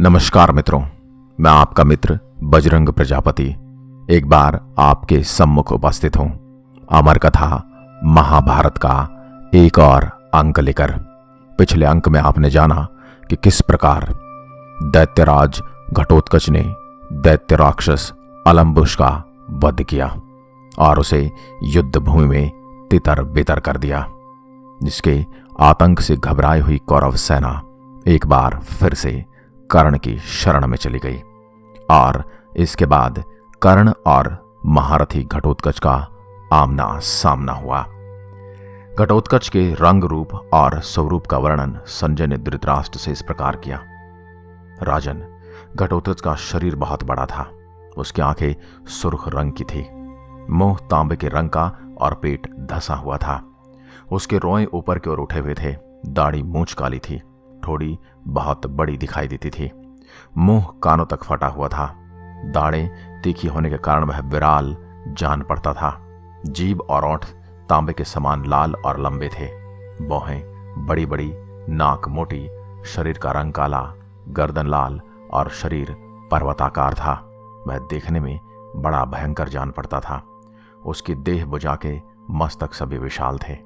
नमस्कार मित्रों, मैं आपका मित्र बजरंग प्रजापति एक बार आपके सम्मुख उपस्थित हूं अमर कथा महाभारत का एक और अंक लेकर। पिछले अंक में आपने जाना कि किस प्रकार दैत्यराज घटोत्कच ने दैत्य राक्षस अलम्बुश का वध किया और उसे युद्ध भूमि में तितर बितर कर दिया, जिसके आतंक से घबराई हुई कौरव सेना एक बार फिर से कर्ण की शरण में चली गई और इसके बाद कर्ण और महारथी घटोत्कच का आमना सामना हुआ। घटोत्कच के रंग रूप और स्वरूप का वर्णन संजय ने धृतराष्ट्र से इस प्रकार किया। राजन, घटोत्कच का शरीर बहुत बड़ा था, उसकी आंखें सुर्ख रंग की थी, मुंह तांबे के रंग का और पेट धंसा हुआ था। उसके रोए ऊपर की ओर उठे हुए थे, दाढ़ी मूंछ काली थी, ठोड़ी बहुत बड़ी दिखाई देती थी, मुंह कानों तक फटा हुआ था, दाढ़ें तीखी होने के कारण वह विराल जान पड़ता था। जीभ और ओंठ तांबे के समान लाल और लंबे थे, भौहें बड़ी बड़ी, नाक मोटी, शरीर का रंग काला, गर्दन लाल और शरीर पर्वताकार था। वह देखने में बड़ा भयंकर जान पड़ता था। उसकी देह भुजा के मस्तक सभी विशाल थे,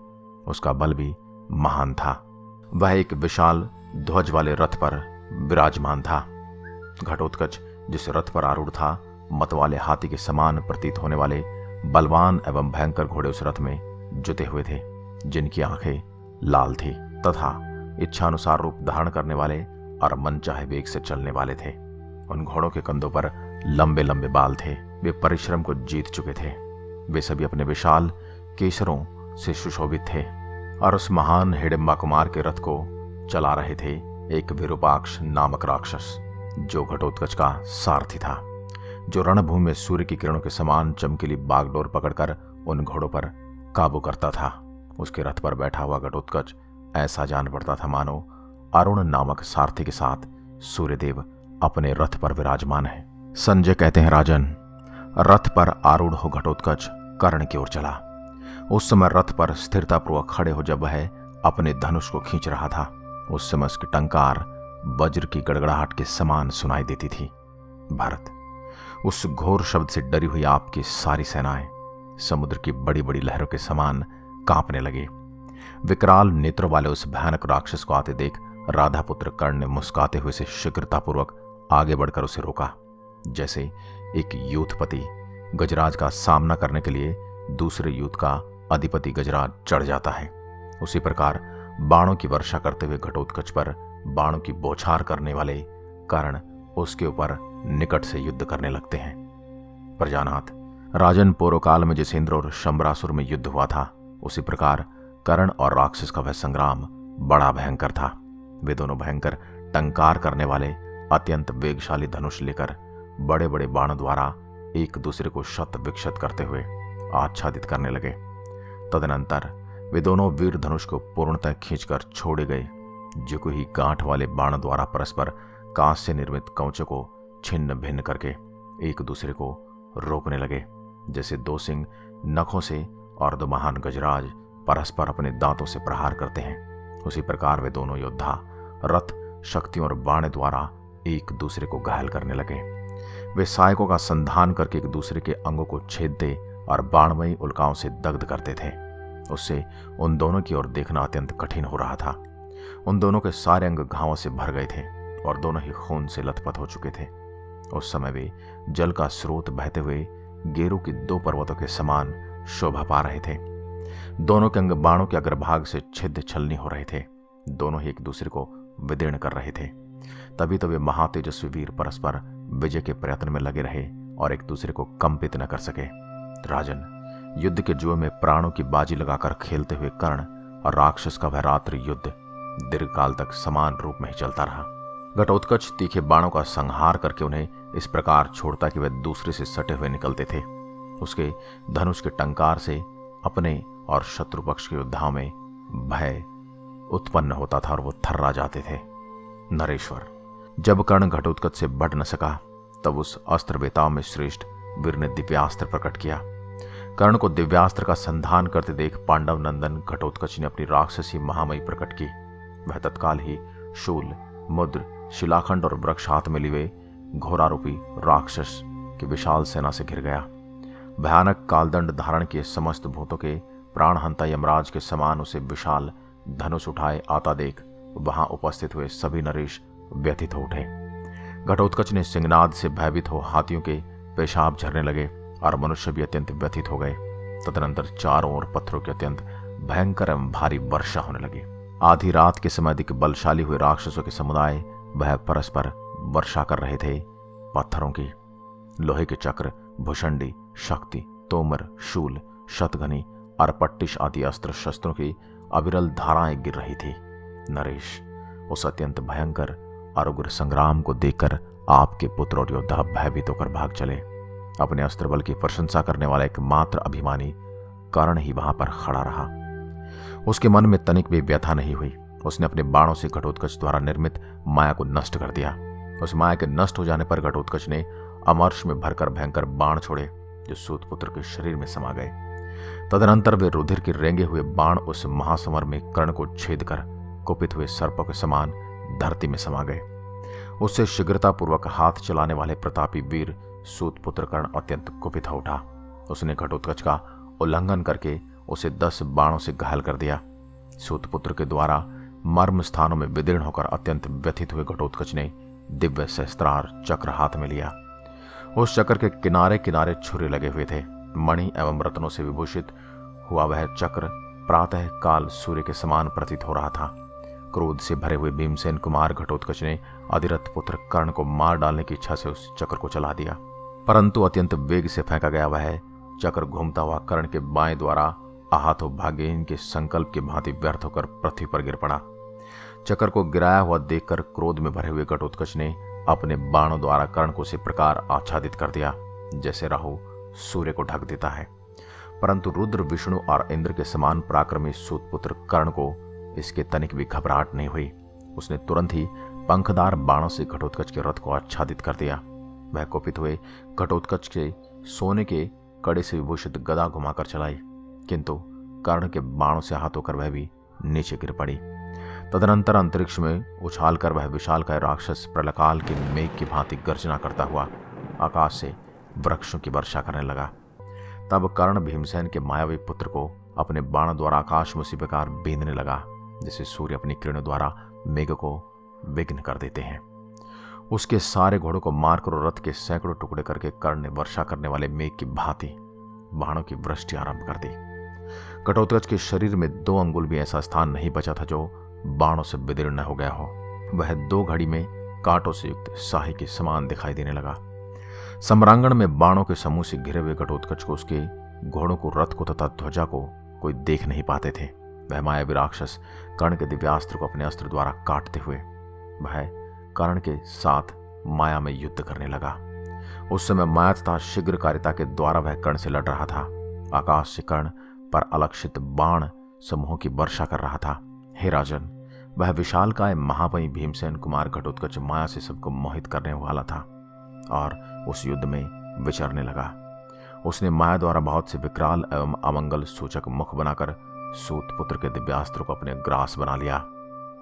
उसका बल भी महान था। वह एक विशाल ध्वज वाले रथ पर विराजमान था। घटोत्कच जिस रथ पर आरूढ़ था, मतवाले हाथी के समान प्रतीत होने वाले बलवान एवं भयंकर घोड़े उस रथ में जुटे हुए थे, जिनकी आंखें लाल थी तथा इच्छानुसार रूप धारण करने वाले और मनचाहे वेग से चलने वाले थे। उन घोड़ों के कंधों पर लंबे लंबे बाल थे। वे परिश्रम को जीत चुके थे। वे सभी अपने विशाल केसरों से सुशोभित थे और उस महान हिडिंबा कुमार के रथ को चला रहे थे एक विरूपाक्ष नामक राक्षस, जो घटोत्कच का सारथी था, जो रणभूमि में सूर्य की किरणों के समान चमकीली बागडोर पकड़कर उन घोड़ों पर काबू करता था। उसके रथ पर बैठा हुआ घटोत्कच ऐसा जान पड़ता था मानो अरुण नामक सारथी के साथ सूर्यदेव अपने रथ पर विराजमान है। संजय कहते हैं, राजन, रथ पर आरूढ़ हो घटोत्कच कर्ण की ओर चला। उस समय रथ पर स्थिरतापूर्वक खड़े हो जब वह अपने धनुष को खींच रहा था, उस समय उसकी टंकार वज्र की गड़गड़ाहट के समान सुनाई देती थी। भारत, उस घोर शब्द से डरी हुई आपकी सारी सेनाएं समुद्र की बड़ी बड़ी लहरों के समान कांपने लगी। विकराल नेत्रों वाले उस भयानक राक्षस को आते देख राधापुत्र कर्ण ने मुस्कुराते हुए से शीघ्रतापूर्वक आगे बढ़कर उसे रोका, जैसे एक यूथपति गजराज का सामना करने के लिए दूसरे यूथ का अधिपति गजराज चढ़ जाता है। उसी प्रकार बाणों की वर्षा करते हुए घटोत्कच पर बाणों की बौछार करने वाले कर्ण उसके ऊपर निकट से युद्ध करने लगते हैं। प्रजानाथ, राजन, पूर्व काल में जिस इंद्र और शंबरासुर में युद्ध हुआ था, उसी प्रकार कर्ण और राक्षस का वह संग्राम बड़ा भयंकर था। वे दोनों भयंकर टंकार करने वाले अत्यंत वेगशाली धनुष लेकर बड़े बड़े बाणों द्वारा एक दूसरे को शत विक्षत करते हुए आच्छादित करने लगे। तदनंतर वे दोनों वीर धनुष को पूर्णतः खींचकर छोड़े गए, जो कोई गांठ वाले बाण द्वारा परस्पर कांच से निर्मित कवचों को छिन्न भिन्न करके एक दूसरे को रोकने लगे, जैसे दो सिंह नखों से और दो महान गजराज परस्पर अपने दांतों से प्रहार करते हैं। उसी प्रकार वे दोनों योद्धा रथ, शक्तियों और बाण द्वारा एक दूसरे को घायल करने लगे। वे सहायकों का संधान करके एक दूसरे के अंगों को छेदते और बाणमयी उल्काओं से दग्ध करते थे। उससे उन दोनों की ओर देखना अत्यंत कठिन हो रहा था। उन दोनों के सारे अंग घावों से भर गए थे और दोनों ही खून से लथपथ हो चुके थे। उस समय वे जल का स्रोत बहते हुए गेरू की दो पर्वतों के समान शोभा पा रहे थे। दोनों के अंग बाणों के अग्रभाग से छिद्र छलनी हो रहे थे। दोनों ही एक दूसरे को विदीर्ण कर रहे थे। तभी तो वे महातेजस्वी वीर परस्पर विजय के प्रयत्न में लगे रहे और एक दूसरे को कंपित न कर सके। राजन, युद्ध के जुए में प्राणों की बाजी लगाकर खेलते हुए कर्ण और राक्षस का वह रात्रि युद्ध दीर्घकाल तक समान रूप में ही चलता रहा। घटोत्कच तीखे बाणों का संहार करके उन्हें इस प्रकार छोड़ता कि वे दूसरे से सटे हुए निकलते थे। उसके धनुष के टंकार से अपने और शत्रु पक्ष के योद्धाओं में भय उत्पन्न होता था और वो थर्रा जाते थे। नरेश्वर, जब कर्ण घटोत्कच से बढ़ न सका, तब उस अस्त्र वेताओं में श्रेष्ठ वीर ने दिव्यास्त्र प्रकट किया। कर्ण को दिव्यास्त्र का संधान करते देख पांडव नंदन घटोत्कच ने अपनी राक्षसी महामयी प्रकट की। वह तत्काल ही शूल, मुद्र शिलाखंड और वृक्ष हाथ में लिए घोरारूपी राक्षस की विशाल सेना से घिर गया। भयानक कालदंड धारण किए समस्त भूतों के प्राणहंता यमराज के समान उसे विशाल धनुष उठाए आता देख वहां उपस्थित हुए सभी नरेश व्यथित हो उठे। घटोत्कच ने सिंहनाद से भयभीत हो हाथियों के पेशाब झरने लगे और मनुष्य भी अत्यंत व्यथित हो गए। तदनंतर चारों ओर पत्थरों की अत्यंत भयंकर एवं भारी वर्षा होने लगी। आधी रात के समय अधिक बलशाली हुए राक्षसों के समुदाय वह परस्पर वर्षा कर रहे थे। पत्थरों की, लोहे के चक्र, भुषंडी, शक्ति, तोमर, शूल, शतघनी और पट्टिश आदि अस्त्र शस्त्रों की अविरल धाराएं गिर रही थी। नरेश उस अत्यंत भयंकर और उग्र संग्राम को देखकर आपके पुत्र और योद्धा भयभीत होकर भाग चले। अपने अस्त्र बल की प्रशंसा करने वाला एकमात्र अभिमानी कर्ण ही वहां पर खड़ा रहा। उसके मन में तनिक भी व्यथा नहीं हुई। उसने अपने बाणों से घटोत्कच द्वारा निर्मित माया को नष्ट कर दिया। उस माया के नष्ट हो जाने पर घटोत्कच ने अमर्ष में भरकर भयंकर बाण छोड़े जो सूतपुत्र के शरीर में समा गए। तदनंतर वे रुधिर के रेंगे हुए बाण उस महासमर में कर्ण को छेद कर कुपित हुए सर्पों के समान धरती में समा गए। उससे शीघ्रतापूर्वक हाथ चलाने वाले प्रतापी वीर सूतपुत्र कर्ण अत्यंत कुपित हो उठा। उसने घटोत्कच का उल्लंघन करके उसे 10 बाणों से घायल कर दिया। सूतपुत्र के द्वारा मर्म स्थानों में विदीर्ण होकर अत्यंत व्यथित हुए घटोत्कच ने दिव्य सहस्त्रार चक्र हाथ में लिया। उस चक्र के किनारे किनारे छुरे लगे हुए थे। मणि एवं रत्नों से विभूषित हुआ वह चक्र प्रातः काल सूर्य के समान प्रतीत हो रहा था। क्रोध से भरे हुए भीमसेन कुमार घटोत्कच ने अधिरथ पुत्र कर्ण को मार डालने की इच्छा से उस चक्र को चला दिया, परंतु अत्यंत वेग से फेंका गया वह चक्र घूमता हुआ कर्ण के बाएं द्वारा आहत हो भाग्यहीन के संकल्प की भांति व्यर्थ होकर पृथ्वी पर गिर पड़ा। चक्र को गिराया हुआ देखकर क्रोध में भरे हुए घटोत्कच ने अपने बाणों द्वारा कर्ण को इस प्रकार आच्छादित कर दिया जैसे राहु सूर्य को ढक देता है। परंतु रुद्र, विष्णु और इंद्र के समान पराक्रमी सूतपुत्र कर्ण को इसके तनिक भी घबराहट नहीं हुई। उसने तुरंत ही पंखदार बाणों से घटोत्कच के रथ को आच्छादित कर दिया। वह कुपित हुए घटोत्कच के सोने के कड़े से विभूषित गदा घुमाकर चलाई, किंतु कर्ण के बाणों से आहत होकर वह भी नीचे गिर पड़ी। तदनंतर अंतरिक्ष में उछालकर वह विशालकाय राक्षस प्रलकाल के मेघ की भांति गर्जना करता हुआ आकाश से वृक्षों की वर्षा करने लगा। तब कर्ण भीमसेन के मायावी पुत्र को अपने बाण द्वारा आकाश में उसी प्रकार बींधने लगा जैसे सूर्य अपनी किरणों द्वारा मेघ को विघ्न कर देते हैं। उसके सारे घोड़ों को मारकर और रथ के सैकड़ों टुकड़े करके कर्ण ने वर्षा करने वाले मेघ की भांति बाणों की वृष्टि आरंभ कर दी। घटोत्कच के शरीर में 2 अंगुल भी ऐसा स्थान नहीं बचा था जो बाणों से विदीर्ण हो गया हो। वह 2 घड़ी में कांटों से युक्त शाही के समान दिखाई देने लगा। सम्रांगण में बाणों के समूह से घिरे हुए घटोत्कच को, उसके घोड़ों को, रथ को तथा ध्वजा को कोई देख नहीं पाते थे। वह मायावी राक्षस कर्ण के दिव्यास्त्र को अपने अस्त्र द्वारा काटते हुए वह कर्ण के साथ माया में युद्ध करने लगा। उस समय माया तथा शीघ्रकारिता के द्वारा वह कर्ण से लड़ रहा था। आकाश से कर्ण पर अलक्षित बाण समूहों की वर्षा कर रहा था। हे राजन, वह विशालकाय महाबली भीमसेन कुमार घटोत्कच माया से सबको मोहित करने वाला था और उस युद्ध में विचरने लगा। उसने माया द्वारा बहुत से विकराल एवं अमंगल सूचक मुख बनाकर सूतपुत्र के दिव्यास्त्र को अपने ग्रास बना लिया।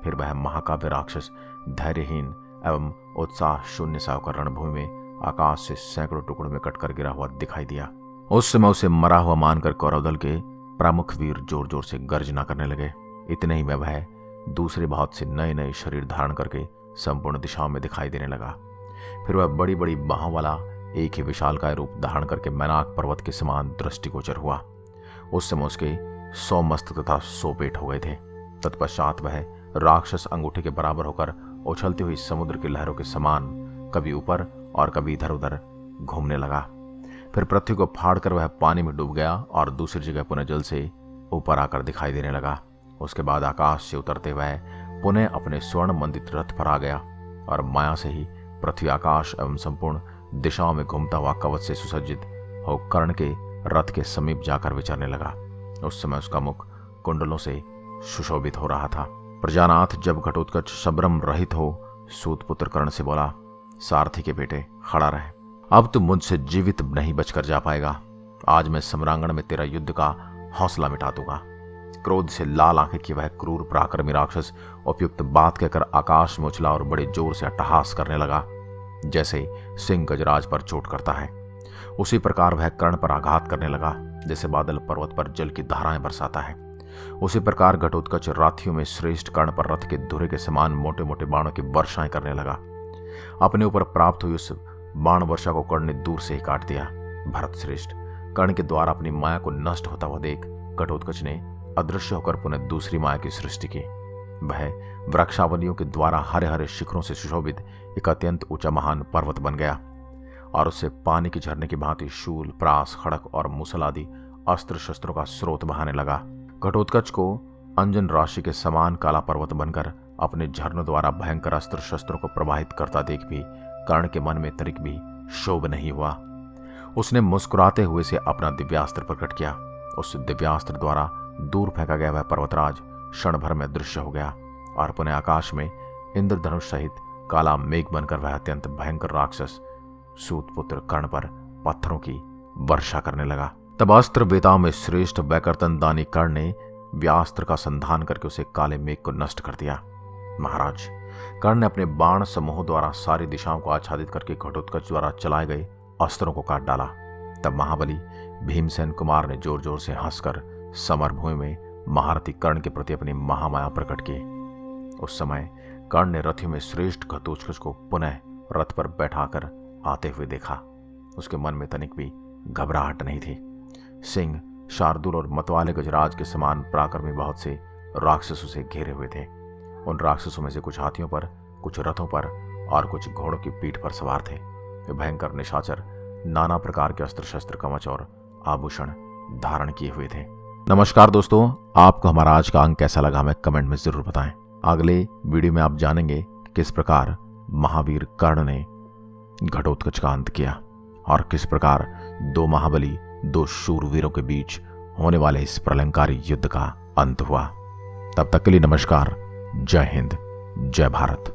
फिर वह महाकाव्य राक्षस धैर्यहीन एवं उत्साह शून्य सा होकर रणभूमि में आकाश से सैकड़ों टुकड़ों में कटकर गिरा हुआ दिखाई दिया। उस समय उसे मरा हुआ मानकर कौरव दल के प्रमुख वीर जोर जोर से गर्जना करने लगे। इतने ही में वह दूसरे बहुत से नए नए शरीर धारण करके संपूर्ण दिशाओं में दिखाई देने लगा। फिर वह बड़ी बड़ी बाहों वाला एक ही विशालकाय रूप धारण करके मैनाक पर्वत के समान दृष्टिगोचर हुआ। उस समय उसके 100 मस्तक तथा 100 पेट हो गए थे। तत्पश्चात वह राक्षस अंगूठे के बराबर होकर उछलती हुई समुद्र की लहरों के समान कभी ऊपर और कभी इधर उधर घूमने लगा। फिर पृथ्वी को फाड़कर वह पानी में डूब गया और दूसरी जगह पुनः जल से ऊपर आकर दिखाई देने लगा। उसके बाद आकाश से उतरते वह पुनः अपने स्वर्ण मंडित रथ पर आ गया और माया से ही पृथ्वी, आकाश एवं संपूर्ण दिशाओं में घूमता हुआ कवच से सुसज्जित हो कर्ण के रथ के समीप जाकर विचरने लगा। उस समय उसका मुख कुंडलों से सुशोभित हो रहा था। प्रजानाथ जब घटोत्कच संभ्रम रहित हो सूतपुत्र कर्ण से बोला, सारथी के बेटे खड़ा रहे, अब तुम मुझसे जीवित नहीं बचकर जा पाएगा। आज मैं सम्रांगण में तेरा युद्ध का हौसला मिटा दूंगा। क्रोध से लाल आंखें किए वह क्रूर पराक्रमी राक्षस उपयुक्त बात कहकर आकाश में उछला और बड़े जोर से अट्टहास करने लगा, जैसे सिंह गजराज पर चोट करता है। उसी प्रकार वह कर्ण पर आघात करने लगा, जैसे बादल पर्वत पर जल की धाराएं बरसाता है। उसी प्रकार घटोत्कच राथियों में श्रेष्ठ कर्ण पर रथ के धुरे के समान मोटे मोटे बाणों की वर्षाएं करने लगा। अपने ऊपर प्राप्त हुई उस बाण वर्षा को कर्ण ने दूर से ही काट दिया। भरत श्रेष्ठ कर्ण के द्वारा अपनी माया को नष्ट होता हुआ देख घटोत्कच ने अदृश्य होकर पुनः दूसरी माया की सृष्टि की। वह वृक्षावलियों के द्वारा हरे हरे शिखरों से सुशोभित एक अत्यंत ऊंचा महान पर्वत बन गया और उससे पानी के झरने की भांति शूल, प्रास, खड़क और मुसल आदि अस्त्र शस्त्रों का स्रोत बहाने लगा। घटोत्कच को अंजन राशि के समान काला पर्वत बनकर अपने झरनों द्वारा भयंकर अस्त्र शस्त्रों को प्रवाहित करता देख भी कर्ण के मन में तनिक भी शोभ नहीं हुआ। उसने मुस्कुराते हुए से अपना दिव्यास्त्र प्रकट किया। उस दिव्यास्त्र द्वारा दूर फेंका गया वह पर्वतराज क्षण भर में दृश्य हो गया और पुनः आकाश में इंद्रधनुष सहित काला मेघ बनकर वह अत्यंत भयंकर राक्षस सूतपुत्र कर्ण पर पत्थरों की वर्षा करने लगा। तब अस्त्र वेताओं में श्रेष्ठ वैकर्तन दानी कर्ण ने व्यास्त्र का संधान करके उसे काले मेघ को नष्ट कर दिया। महाराज, कर्ण ने अपने बाण समूह द्वारा सारी दिशाओं को आच्छादित करके घटोत्कच द्वारा चलाए गए अस्त्रों को काट डाला। तब महाबली भीमसेन कुमार ने जोर जोर से हंसकर समरभूमि में महारथी कर्ण के प्रति अपनी महामाया प्रकट की। उस समय कर्ण ने रथियों में श्रेष्ठ घटोत्कच को पुनः रथ पर बैठाकर आते हुए देखा। उसके मन में तनिक भी घबराहट नहीं थी। सिंह, शार्दूल और मतवाले गजराज के समान पराक्रमी बहुत से राक्षसों से घेरे हुए थे। उन राक्षसों में से कुछ हाथियों पर, कुछ रथों पर और कुछ घोड़ों की पीठ पर सवार थे। वे भयंकर निशाचर नाना प्रकार के अस्त्र शस्त्र, कवच और आभूषण धारण किए हुए थे। नमस्कार दोस्तों, आपको हमारा आज का अंक कैसा लगा हमें कमेंट में जरूर बताएं। अगले वीडियो में आप जानेंगे किस प्रकार महावीर कर्ण ने घटोत्कच का अंत किया और किस प्रकार दो महाबली, दो शूरवीरों के बीच होने वाले इस प्रलंकारी युद्ध का अंत हुआ। तब तक के लिए नमस्कार। जय हिंद, जय भारत।